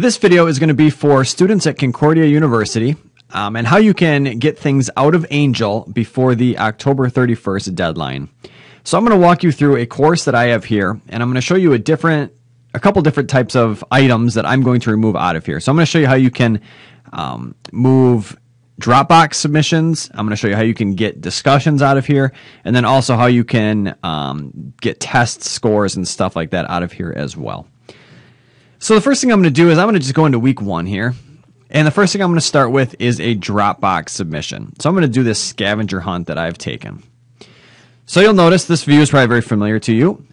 This video is going to be for students at Concordia University and how you can get things out of Angel before the October 31st deadline. So I'm going to walk you through a course that I have here, and I'm going to show you a couple different types of items that I'm going to remove out of here. So I'm going to show you how you can move Dropbox submissions. I'm going to show you how you can get discussions out of here, and then also how you can get test scores and stuff like that out of here as well. So the first thing I'm going to do is I'm going to just go into week 1 here. And the first thing I'm going to start with is a Dropbox submission. So I'm going to do this scavenger hunt that I've taken. So you'll notice this view is probably very familiar to you.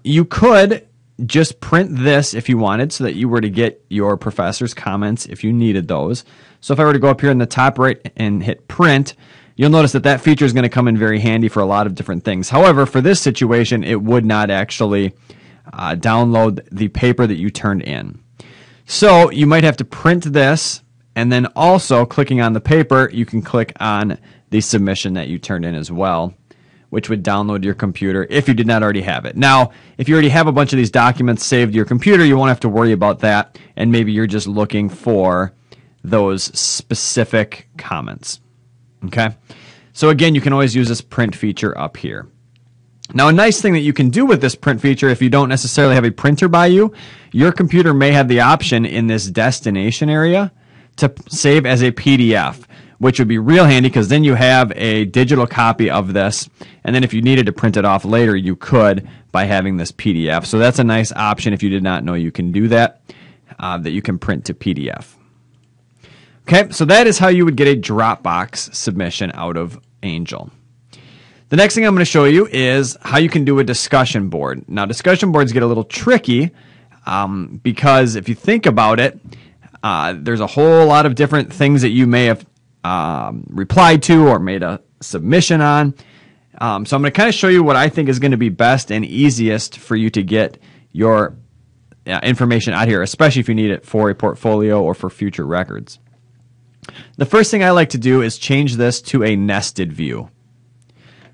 You could just print this if you wanted so that you were to get your professor's comments if you needed those. So if I were to go up here in the top right and hit print, you'll notice that that feature is going to come in very handy for a lot of different things. However, for this situation, it would not actually download the paper that you turned in. So you might have to print this, and then also clicking on the paper, you can click on the submission that you turned in as well, which would download to your computer if you did not already have it. Now, if you already have a bunch of these documents saved to your computer, you won't have to worry about that, and maybe you're just looking for those specific comments. Okay? So again, you can always use this print feature up here. Now, a nice thing that you can do with this print feature, if you don't necessarily have a printer by you, your computer may have the option in this destination area to save as a PDF, which would be real handy because then you have a digital copy of this, and then if you needed to print it off later, you could by having this PDF. So that's a nice option if you did not know you can do that, that you can print to PDF. Okay, so that is how you would get a Dropbox submission out of Angel. The next thing I'm going to show you is how you can do a discussion board. Now, discussion boards get a little tricky because if you think about it, there's a whole lot of different things that you may have replied to or made a submission on. So I'm going to kind of show you what I think is going to be best and easiest for you to get your information out here, especially if you need it for a portfolio or for future records. The first thing I like to do is change this to a nested view.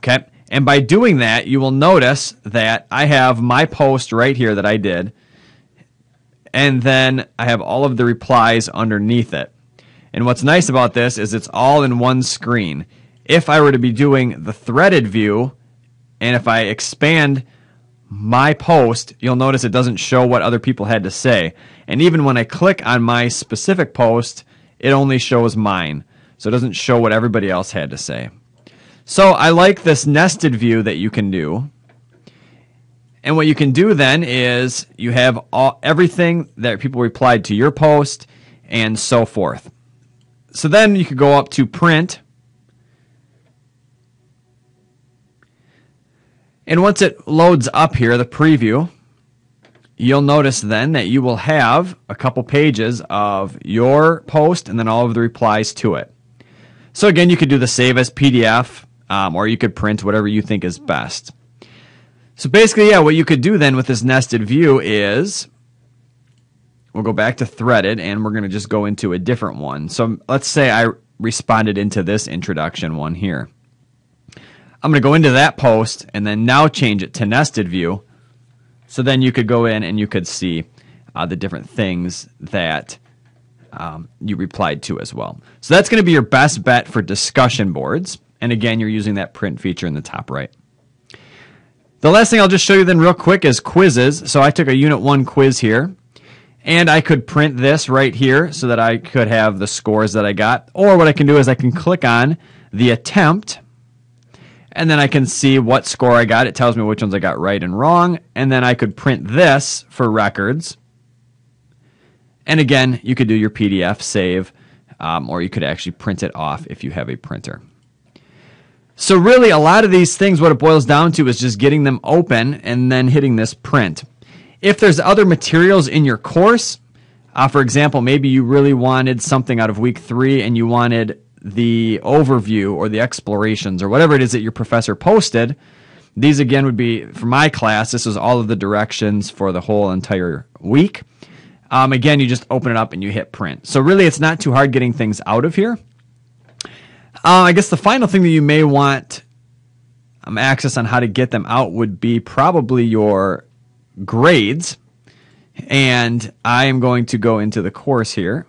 Okay, and by doing that, you will notice that I have my post right here that I did, and then I have all of the replies underneath it. And what's nice about this is it's all in one screen. If I were to be doing the threaded view, and if I expand my post, you'll notice it doesn't show what other people had to say. And even when I click on my specific post, it only shows mine. So it doesn't show what everybody else had to say. So I like this nested view that you can do. And what you can do then is you have everything that people replied to your post and so forth. So then you could go up to print. And once it loads up here, the preview, you'll notice then that you will have a couple pages of your post and then all of the replies to it. So again, you could do the save as PDF. Or you could print whatever you think is best. So basically, yeah, what you could do then with this nested view is, we'll go back to threaded, and we're going to just go into a different one. So let's say I responded into this introduction one here. I'm going to go into that post, and then now change it to nested view. So then you could go in and you could see the different things that you replied to as well. So that's going to be your best bet for discussion boards. And again, you're using that print feature in the top right. The last thing I'll just show you then real quick is quizzes. So I took a Unit 1 quiz here, and I could print this right here so that I could have the scores that I got. Or what I can do is I can click on the attempt, and then I can see what score I got. It tells me which ones I got right and wrong. And then I could print this for records. And again, you could do your PDF save, or you could actually print it off if you have a printer. So really, a lot of these things, what it boils down to is just getting them open and then hitting this print. If there's other materials in your course, for example, maybe you really wanted something out of week 3 and you wanted the overview or the explorations or whatever it is that your professor posted, these again would be, for my class, this is all of the directions for the whole entire week. Again, you just open it up and you hit print. So really, it's not too hard getting things out of here. I guess the final thing that you may want access on how to get them out would be probably your grades. And I am going to go into the course here.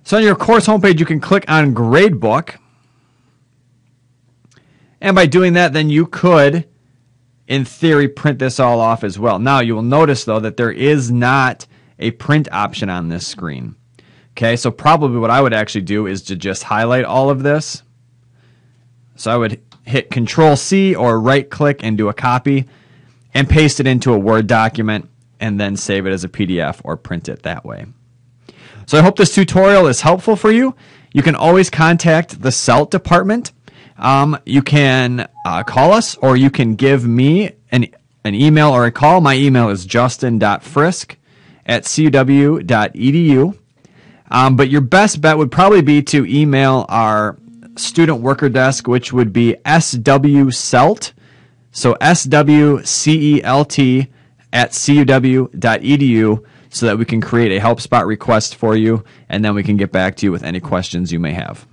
So on your course homepage, you can click on Gradebook. And by doing that, then you could, in theory, print this all off as well. Now, you will notice, though, that there is not a print option on this screen. Okay, so probably what I would actually do is to just highlight all of this. So I would hit Control-C or right-click and do a copy and paste it into a Word document and then save it as a PDF or print it that way. So I hope this tutorial is helpful for you. You can always contact the CELT department. You can call us, or you can give me an email or a call. My email is justin.frisk@cuw.edu. But your best bet would probably be to email our student worker desk, which would be swcelt, so swcelt@cuw.edu, so that we can create a help spot request for you, and then we can get back to you with any questions you may have.